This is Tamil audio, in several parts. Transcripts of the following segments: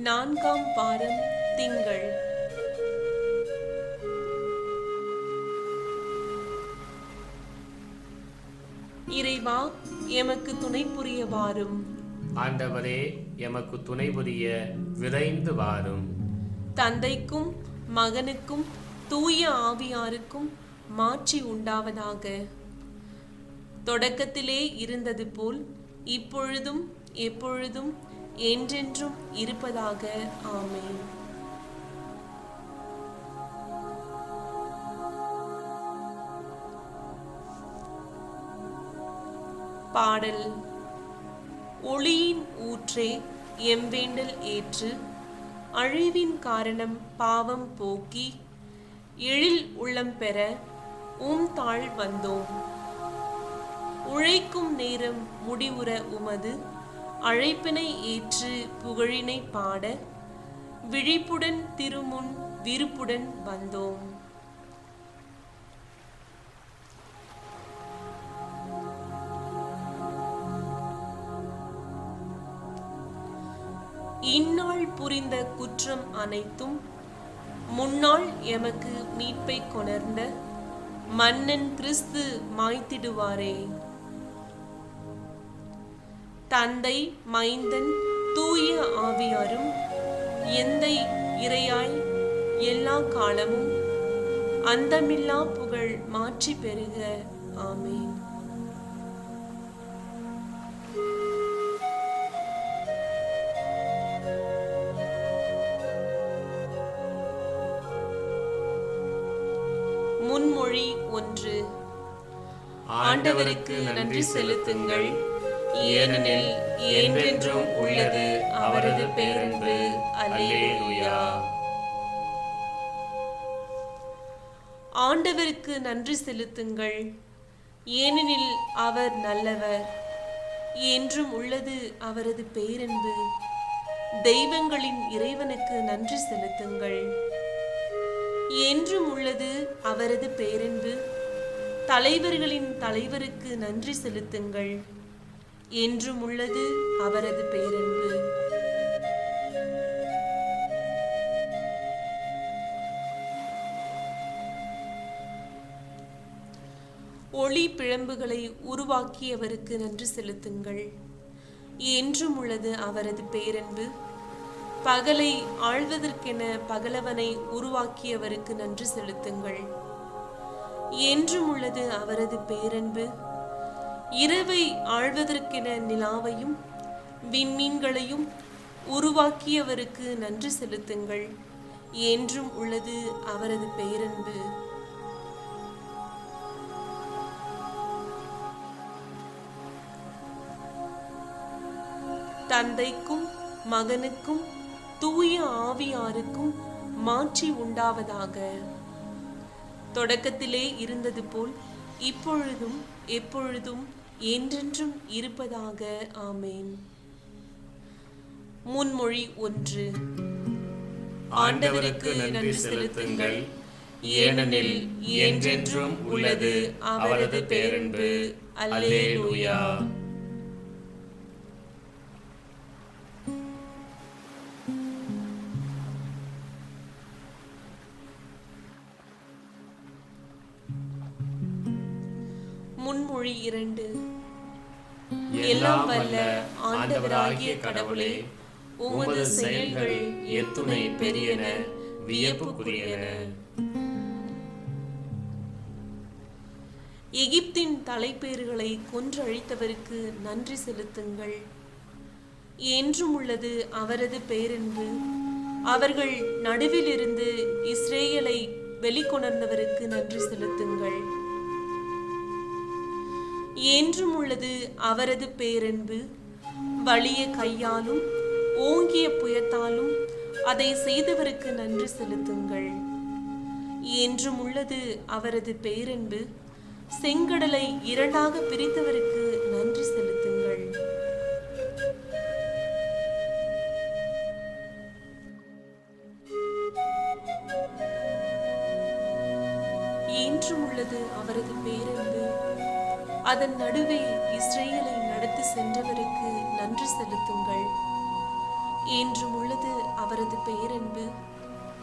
நான்காம் வாரம் திங்கள். இறைவா, எமக்கு துணை புரிய வாரும். ஆண்டவரே, எமக்கு துணை புரிய விரைந்து வாரும். தந்தைக்கும் மகனுக்கும் தூய ஆவியாருக்கும் மாட்சி உண்டாவதாக. தொடக்கத்திலே இருந்தது போல் இப்பொழுதும் எப்பொழுதும் என்றென்றும் இருப்பதாக. ஆமென். பாடல். ஒளியின் ஊற்றே எம்வேண்டல் ஏற்று, அழிவின் காரணம் பாவம் போக்கி, எழில் உள்ளம் பெற தாழ் வந்தோம். உழைக்கும் நேரம் முடிவுற உமது அழைப்பினை ஏற்று புகழினை பாட, விழிப்புடன் திருமுன் விருப்புடன் வந்தோம். இந்நாள் புரிந்த குற்றம் அனைத்தும் முன்னாள் எமக்கு மீட்பை கொணர்ந்த மன்னன் கிறிஸ்து மாய்த்திடுவாரே. தந்தை மைந்தன் தூய ஆவியாரும் எந்தை இறையாய் எல்லா காலமும் அந்தமில்லா புகழ் மாற்றி பெறுக. ஆமென். முன்மொழி 1. ஆண்டவருக்கு நன்றி செலுத்துங்கள், ஏனெனில் என்றென்றும் உள்ளது அவரது பேரன்பு. அல்லேலூயா. ஆண்டவருக்கு நன்றி செலுத்துங்கள், ஏனெனில் அவர் நல்லவர், என்றும் உள்ளது அவரது பேரன்பு. தெய்வங்களின் இறைவனுக்கு நன்றி செலுத்துங்கள், என்றும் உள்ளது அவரது பேரன்பு. தலைவர்களின் தலைவருக்கு நன்றி செலுத்துங்கள், என்றும் உள்ளது அவரது பேரன்பு. ஒளி பிழம்புகளை உருவாக்கியவருக்கு நன்றி செலுத்துங்கள், என்றும் உள்ளது அவரது பேரன்பு. பகலை ஆழ்வதற்கென பகலவனை உருவாக்கியவருக்கு நன்றி செலுத்துங்கள், என்றும் உள்ளது அவரது பேரன்பு. இரவை ஆழ்வதற்கென நிலாவையும் விண்மீன்களையும் உருவாக்கியவருக்கு நன்றி செலுத்துங்கள், என்றும் உள்ளது அவரது பேரன்பு. தந்தைக்கும் மகனுக்கும் தூய ஆவியாருக்கும் மாட்சி உண்டாவதாக. தொடக்கத்திலே இருந்தது போல் இப்பொழுதும் எப்பொழுதும் என்றென்றும் இருப்பதாக. ஆமென். முன்மொழி 1. ஆண்டவருக்கு நன்றி செலுத்துங்கள், ஏனெனில் என்றென்றும் உள்ளது அவரது பேரன்பு. அல்லேலூயா. முன்மொழி 2. எல்லாம் வல்ல ஆண்டவராகிய கடவுளே, உமது செயல்கள் எத்துணை பெரியன, வியப்புக்குரியன. எகிப்தின் தலைப்பேறுகளை கொன்றழித்தவருக்கு நன்றி செலுத்துங்கள், என்றும் உள்ளது அவரது பேரன்பு. அவர்கள் நடுவிலிருந்து இஸ்ரேலை வெளிக்கொணர்ந்தவருக்கு நன்றி செலுத்துங்கள், என்றும் உள்ளது அவரது பேரன்பு. வலிய கையாலும் ஓங்கிய புயத்தாலும் அதை செய்தவருக்கு நன்றி செலுத்துங்கள், என்றும் உள்ளது அவரது பேரன்பு. செங்கடலை இரண்டாக பிரித்தவருக்கு நன்றி செலுத்துங்கள். என்றும் உள்ளது அவரது பேரன்பு. அதன் நடுவே இஸ்ரேலை நடத்தி சென்றவருக்கு நன்றி செலுத்துங்கள், என்றும் உள்ளது அவரது பேரன்பு.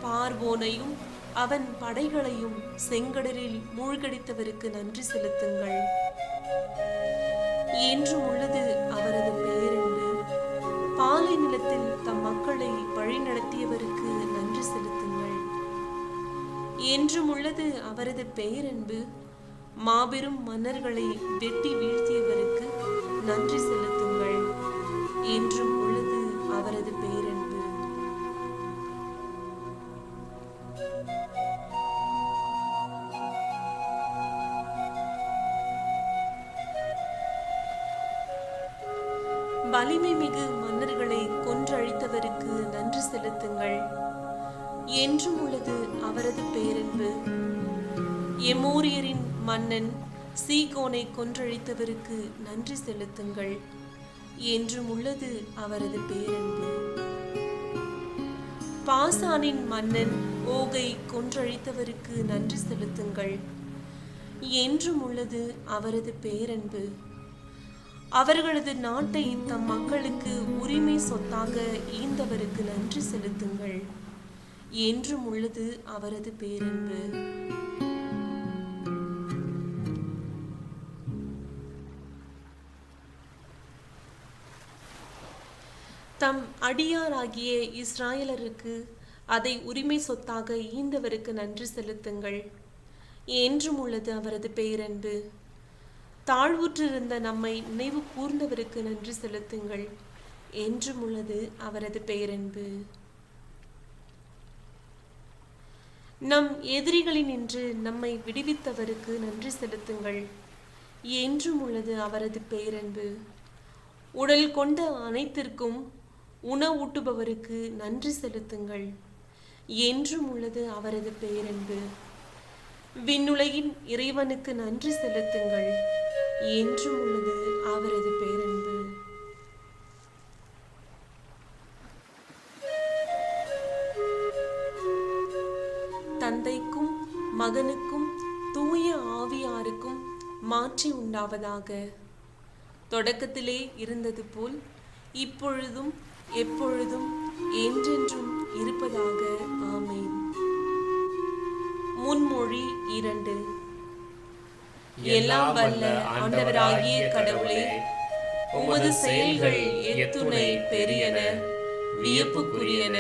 பார்வோனையும் அவன் படைகளையும் செங்கடலில் மூழ்கடித்தவருக்கு நன்றி செலுத்துங்கள். என்றும் உள்ளது அவரது பேரன்பு. பாலை நிலத்தில் தம் மக்களை வழிநடத்தியவருக்கு நன்றி செலுத்துங்கள். என்றும் உள்ளது அவரது பேரன்பு. மாபெரும் மன்னர்களை வெட்டி வீழ்த்தியவருக்கு நன்றி செலுத்துங்கள். என்றும் உள்ளது அவரது பேரன்பு. வலிமை மிகு மன்னர்களை கொன்றழித்தவருக்கு நன்றி செலுத்துங்கள். என்றும் உள்ளது அவரது பேரன்பு. எமோரியரின் மன்னன் சீகோனை கொன்றழித்தவருக்கு நன்றி செலுத்துங்கள். என்றும் உள்ளது அவரது பேரன்பு. பாசானின் மன்னன் ஓகை கொன்றழித்தவருக்கு நன்றி செலுத்துங்கள். என்றும் உள்ளது அவரது பேரன்பு. அவர்களது நாட்டை தம் மக்களுக்கு உரிமை சொத்தாக ஈந்தவருக்கு நன்றி செலுத்துங்கள். என்றும் உள்ளது அவரது பேரன்பு. தம் அடியாராகிய இஸ்ராயலருக்கு அதை உரிமை சொத்தாக ஈந்தவருக்கு நன்றி செலுத்துங்கள். என்றும் உள்ளது அவரது பேரன்பு. தாழ்வுற்றிருந்த நம்மை நினைவு கூர்ந்தவருக்கு நன்றி செலுத்துங்கள். என்றும் உள்ளது அவரது பேரன்பு. நம் எதிரிகளினின்று நம்மை விடுவித்தவருக்கு நன்றி செலுத்துங்கள். என்றும் உள்ளது அவரது பேரன்பு. உடல் கொண்ட அனைத்திற்கும் உணவூட்டுபவருக்கு நன்றி செலுத்துங்கள். என்றும் உள்ளது அவரது பேரன்பு. விண்ணுலகின் இறைவனுக்கு நன்றி செலுத்துங்கள். என்றும் உள்ளது அவரது பேரன்பு. தந்தைக்கும் மகனுக்கும் தூய ஆவியாருக்கும் மாற்றி உண்டாவதாக. தொடக்கத்திலே இருந்தது போல் இப்பொழுதும் எப்பொழுதும் என்றென்றும் இருப்பதாக. ஆமென். முன்மொழி 2. எல்லாம் வல்ல ஆண்டவராகிய கடவுளே, உமது செயல்கள் எத்துணை பெரியன, வியப்புக்குரியன.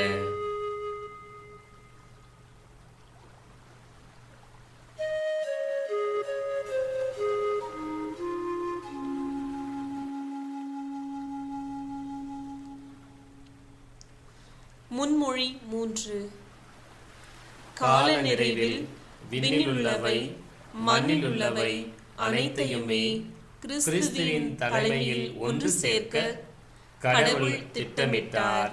முன்மொழி 3. கால நிறைவில் விண்ணிலுள்ளவை மண்ணிலுள்ளவை அனைத்தையுமே கிறிஸ்துவின் தலைமையில் ஒன்று சேர்க்க கடவுள் திட்டமிட்டார்.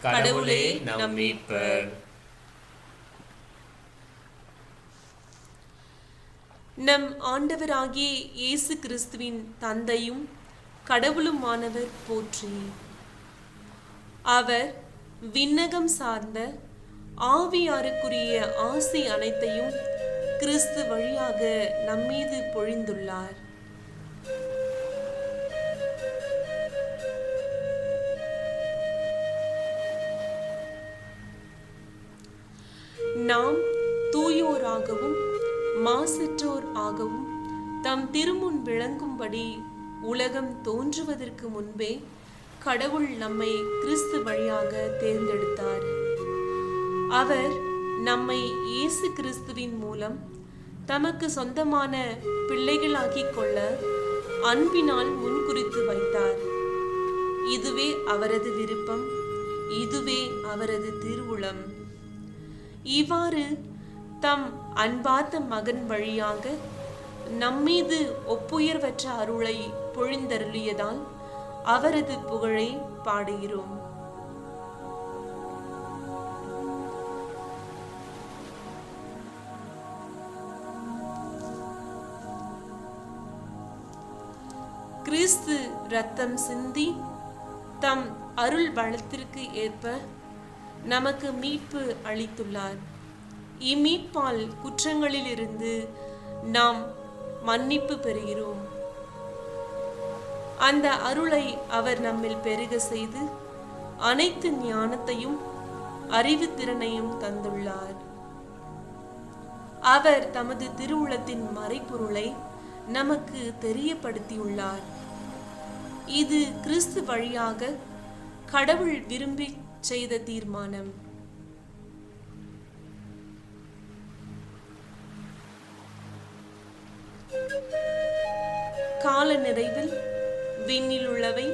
கடவுளே நம் மீட்பர். நம் ஆண்டவராகிய இயேசு கிறிஸ்துவின் தந்தையும் கடவுளுமானவர் போற்றி. அவர் விண்ணகம் சார்ந்த ஆவியாருக்குரிய ஆசி அனைத்தையும் கிறிஸ்து வழியாக நம்மீது பொழிந்துள்ளார். நாம் தூயோராகவும் மாசற்றோர் ஆகவும் தம் திருமுன் விளங்கும்படி உலகம் தோன்றுவதற்கு முன்பே கடவுள் நம்மை கிறிஸ்து வழியாக தேர்ந்தெடுத்தார். அவர் நம்மை இயேசு கிறிஸ்துவின் மூலம் தமக்கு சொந்தமான பிள்ளைகளாக்கிக் கொள்ள அன்பினால் முன்குறித்து வைத்தார். இதுவே அவரது விருப்பம், இதுவே அவரது திருவுளம். இவ்வாறு தம் அன்பார்ந்த மகன் வழியாக நம்மீது ஒப்புயர்வற்ற அருளை பொழிந்தருளியதால் அவரது புகழை பாடுகிறோம். கிறிஸ்து இரத்தம் சிந்தி தம் அருள் வளத்திற்கு ஏற்ப நமக்கு மீட்பு அளித்துள்ளார். இம்மீட்பால் குற்றங்களிலிருந்து நாம் மன்னிப்பு பெறுகிறோம். அந்த அருளை அவர் நம்மில் பெருக செய்து அனைத்து ஞானத்தையும் அறிவுத்திறனையும் தந்துள்ளார். அவர் தமது திருவுளத்தின் மறைபொருளை நமக்கு தெரியப்படுத்தியுள்ளார். இது கிறிஸ்து வழியாக கடவுள் விரும்பி செய்த தீர்மானம். கால நிறைவில் விண்ணில் உள்ளவை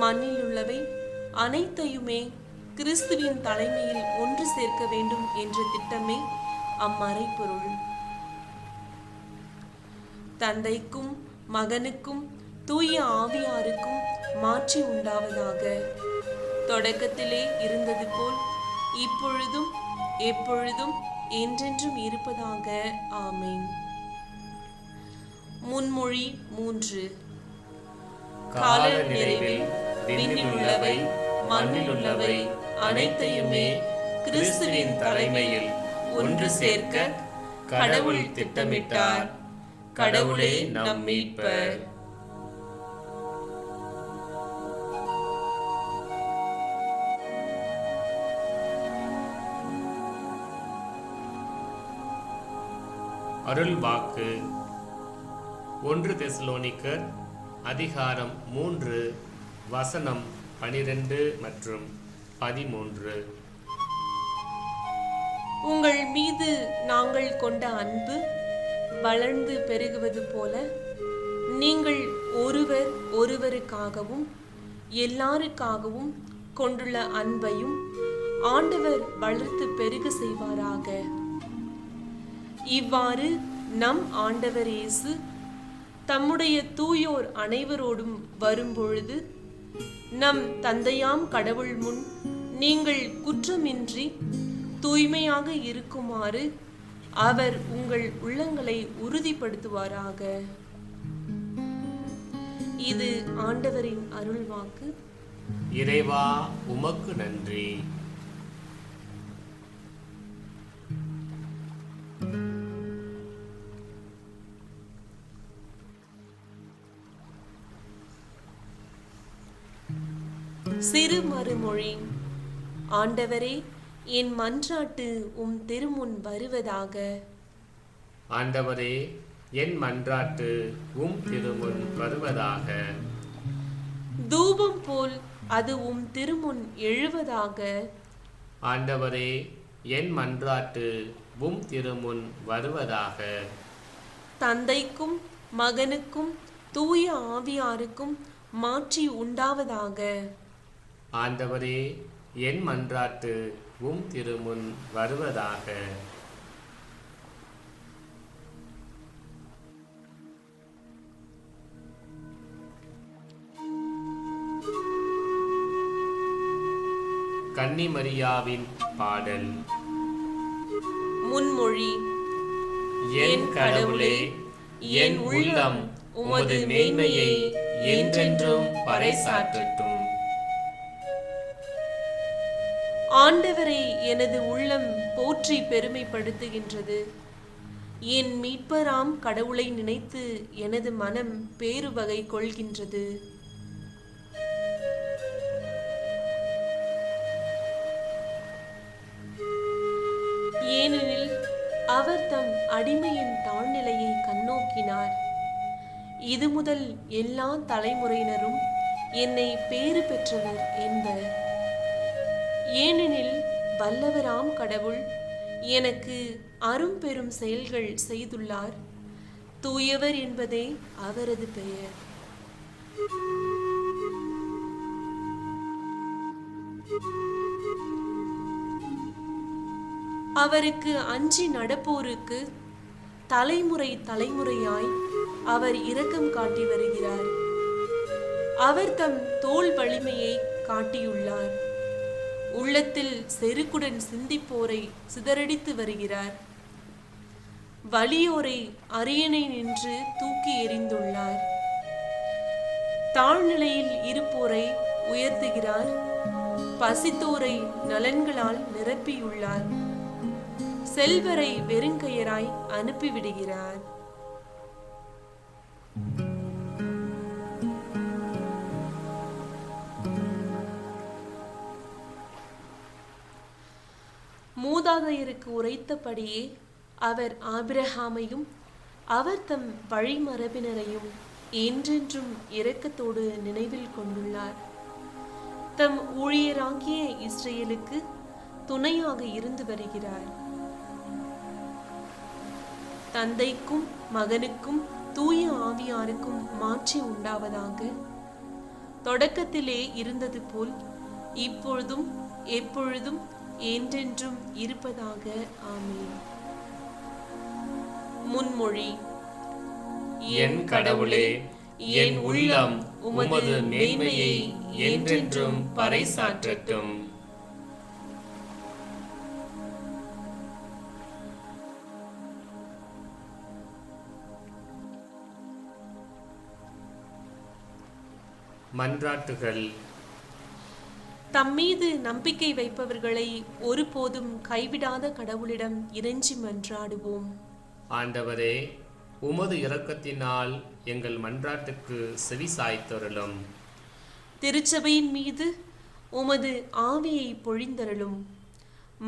மண்ணில் உள்ளவை அனைத்தையுமே கிறிஸ்துவின் தலைமையில் ஒன்று சேர்க்க வேண்டும் என்ற திட்டமே அம்மறைபொருள். தந்தைக்கும் மகனுக்கும் தூய ஆவியாருக்கும் மாட்சி உண்டாவதாக. தொடக்கத்திலே இருந்தது போல் இப்பொழுதும் எப்பொழுதும் என்றென்றும் இருப்பதாக. ஆமென். முன்மொழி 3. கால நிறைவில் விண்ணில் உள்ளவை மண்ணில் உள்ளவை அனைத்தையுமே கிறிஸ்துவின் தலைமையில் ஒன்று சேர்க்க கடவுள் திட்டமிட்டார். கடவுளே நம் மீட்பர். அருள் வாக்கு. 1 தெசலோனிக்கர் அதிகாரம் 3 வசனம் 12 மற்றும் 13. உங்கள் மீது நாங்கள் கொண்ட அன்பு வளர்ந்து பெருகுவது போல நீங்கள் ஒருவர் ஒருவருக்காகவும் எல்லாருக்காகவும் கொண்டுள்ள அன்பையும் ஆண்டவர் வளர்த்து பெருக செய்வாராக. இவ்வாறு நம் ஆண்டவர் இயேசு தம்முடைய தூயோர் அனைவரோடும் வரும்பொழுது நம் தந்தையாம் கடவுள் முன் நீங்கள் குற்றமின்றி தூய்மையாக இருக்குமாறு அவர் உங்கள் உள்ளங்களை உறுதிப்படுத்துவாராக. இது ஆண்டவரின் அருள்வாக்கு. இறைவா உமக்கு நன்றி. சிறு மறுமொழி. ஆண்டவரே, என் மன்றாட்டு உம் திருமுன் வருவதாக. ஆண்டவரே, என் மன்றாட்டு உம் திருமுன் வருவதாக. தூபம் போல் அது உம் திருமுன் எழுவதாக. ஆண்டவரே, என் மன்றாட்டு உம் திருமுன் வருவதாக. தந்தைக்கும் மகனுக்கும் தூய ஆவியாருக்கும் மாட்சி உண்டாவதாக. ஆண்டவரே, என் மன்றாட்டு உம் திருமுன் வருவதாக. கன்னிமரியாவின் பாடல். முன்மொழி. என் கடவுளே, என் உள்ளம் உமது மேன்மையை என்றென்றும் பறைசாற்றட்டும். ஆண்டவரை எனது உள்ளம் போற்றி பெருமைப்படுத்துகின்றது. என் மீட்பராம் கடவுளை நினைத்து எனது மனம் பேருவகை கொள்கின்றது. ஏனெனில் அவர் தம் அடிமையின் தாழ்நிலையை கண்ணோக்கினார். இது முதல் எல்லா தலைமுறையினரும் என்னை பேறு பெற்றவர் என்பர். ஏனெனில் வல்லவராம் கடவுள் எனக்கு அரும்பெரும் செயல்கள் செய்துள்ளார். தூயவர் என்பதே அவரது பெயர். அவருக்கு அஞ்சி நடப்போருக்கு தலைமுறை தலைமுறையாய் அவர் இரக்கம் காட்டி வருகிறார். அவர் தம் தோள் வலிமையை காட்டியுள்ளார். உள்ளத்தில் செருக்குடன் சிந்திப்போரை சிதறடித்து வருகிறார். வலியோரை அரியணை நின்று தூக்கி எறிந்துள்ளார். தாழ்நிலையில் இருப்போரை உயர்த்துகிறார். பசித்தோரை நலன்களால் நிரப்பியுள்ளார். செல்வரை வெறுங்கையராய் அனுப்பிவிடுகிறார். மூதாதையருக்கு உரைத்தபடியே அவர் ஆபிரகாமையும் அவர் தம் வழிமரபினரையும் என்றென்றும் இரக்கத்தோடு நினைவில் கொண்டுள்ளார். தம் ஊழியராகிய இஸ்ரேலுக்கு துணையாக இருந்து வருகிறார். தந்தைக்கும் மகனுக்கும் தூய ஆவியாருக்கும் மாட்சி உண்டாவதாக. தொடக்கத்திலே இருந்தது போல் இப்பொழுதும் எப்பொழுதும் என்றென்றும் இருப்பதாக. ஆமென். முன்மொழி. என் கடவுளே, என் உள்ளம் உமது மேன்மையை என்றென்றும் பறைசாற்றட்டும். மன்றாட்டுகள். தம்மீது நம்பிக்கை வைப்பவர்களை ஒருபோதும் கைவிடாத கடவுளிடம் இறைஞ்சி மன்றாடுவோம். ஆண்டவரே, உமது இரக்கத்தினால் எங்கள் மன்றாட்டுக்கு செவி சாய்த்தருளும். திருச்சபையின் மீது உமது ஆவியை பொழிந்தருளும்.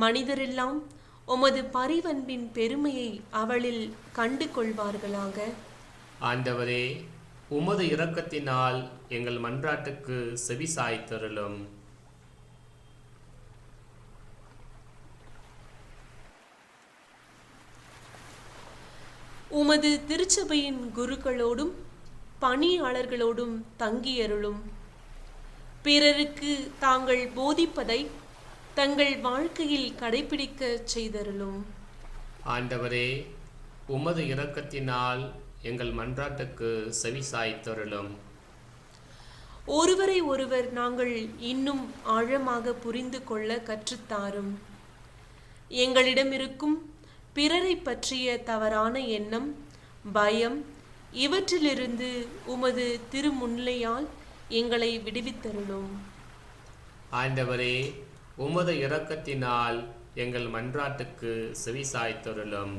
மனிதரெல்லாம் உமது பரிவன்பின் பெருமையை அவளில் கண்டு கொள்வார்களாக. ஆண்டவரே, உமது இரக்கத்தினால் எங்கள் மன்றாட்டுக்கு செவி சாய்த்தருளும். உமது திருச்சபையின் குருக்களோடும் பணியாளர்களோடும் தங்கியருளும். பிறருக்கு தாங்கள் போதிப்பதை தங்கள் வாழ்க்கையில் கடைபிடிக்க செய்தருளும். ஆண்டவரே, உமது இரக்கத்தினால் எங்கள் மன்றாட்டுக்கு செவி சாய்த்தருளும். ஒருவரை ஒருவர் நாங்கள் இன்னும் ஆழமாக புரிந்து கொள்ள கற்றுத்தாரும். எங்களிடம் இருக்கும் பிறரை பற்றிய தவறான எண்ணம், பயம் இவற்றிலிருந்து உமது திருமுன்னிலையால் எங்களை விடுவித்தருளும். ஆண்டவரே, உமது இரக்கத்தினால் எங்கள் மன்றாட்டுக்கு செவி சாய்த்தருளும்.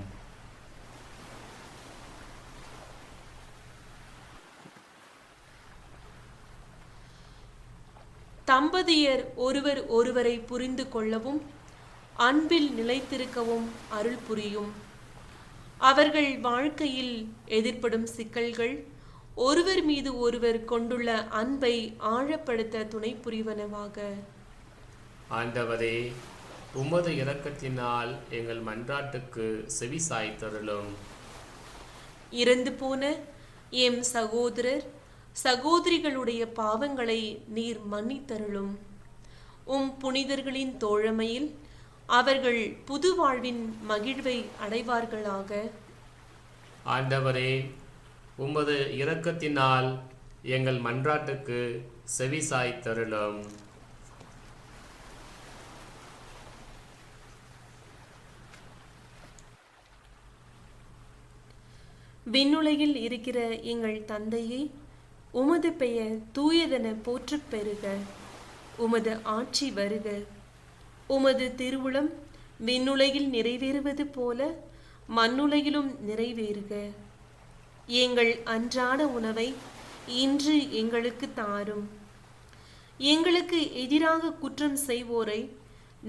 தம்பதியர் ஒருவர் ஒருவரை புரிந்து கொள்ளவும் அன்பில் நிலைத்திருக்கவும் அருள் புரியும். அவர்கள் வாழ்க்கையில் எதிர்ப்படும் சிக்கல்கள் ஒருவர் மீது ஒருவர் கொண்டுள்ள அன்பை ஆழப்படுத்த துணை புரிவனவாக. ஆண்டவரே, உமது இரக்கத்தினால் எங்கள் மன்றாட்டுக்கு செவி சாய்த்தருளும். இறந்து போன எம் சகோதரர் சகோதரிகளுடைய பாவங்களை நீர் மன்னித்தருளும். புனிதர்களின் தோழமையில் அவர்கள் புது வாழ்வின் மகிழ்வை அடைவார்களாக. ஆண்டவரே, உமது இரக்கத்தினால் எங்கள் மன்றாட்டுக்கு செவி சாய்த்தருளும். விண்ணுலகில் இருக்கிற எங்கள் தந்தையே, உமது பெயர் தூயதென போற்றப் பெறுக. உமது ஆட்சி வருக. உமது திருவுளம் விண்ணுலகில் நிறைவேறுவது போல மண்ணுலகிலும் நிறைவேறுக. எங்கள் அன்றாட உணவை இன்று எங்களுக்கு தாரும். எங்களுக்கு எதிராக குற்றம் செய்வோரை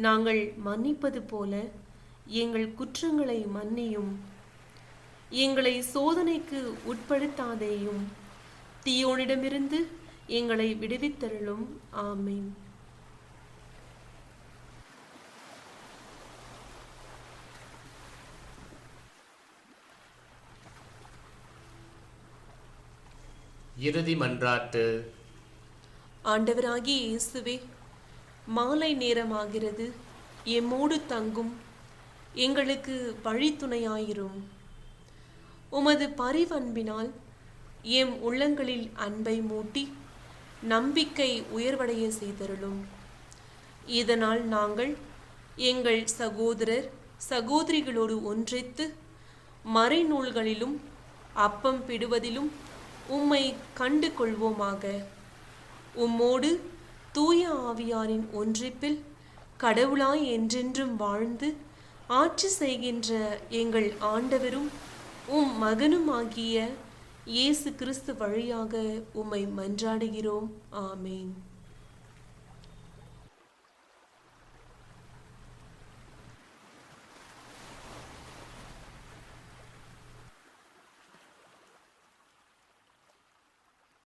நாங்கள் மன்னிப்பது போல எங்கள் குற்றங்களை மன்னியும். எங்களை சோதனைக்கு உட்படுத்தாதேயும், தீயோனிடமிருந்து எங்களை விடுவித்தருளும். ஆமென். இறுதி மன்றாட்டு. ஆண்டவராகிய இயேசுவே, மாலை நேரமாகிறது. எம்மோடு தங்கும். எங்களுக்கு வழித்துணையாயிரும். உமது பரிவன்பினால் எம் உள்ளங்களில் அன்பை மூட்டி நம்பிக்கை உயர்வடைய செய்தருளும். இதனால் நாங்கள் எங்கள் சகோதரர் சகோதரிகளோடு ஒன்றித்து மறைநூல்களிலும் அப்பம் பிடுவதிலும் உம்மை கண்டு கொள்வோமாக. உம்மோடு தூய ஆவியாரின் ஒன்றிப்பில் கடவுளாய் என்றென்றும் வாழ்ந்து ஆட்சி செய்கின்ற எங்கள் ஆண்டவரும் மகனுமாகிய இயேசு கிறிஸ்து வழியாக உம்மை மன்றாடுகிறோம். ஆமேன்.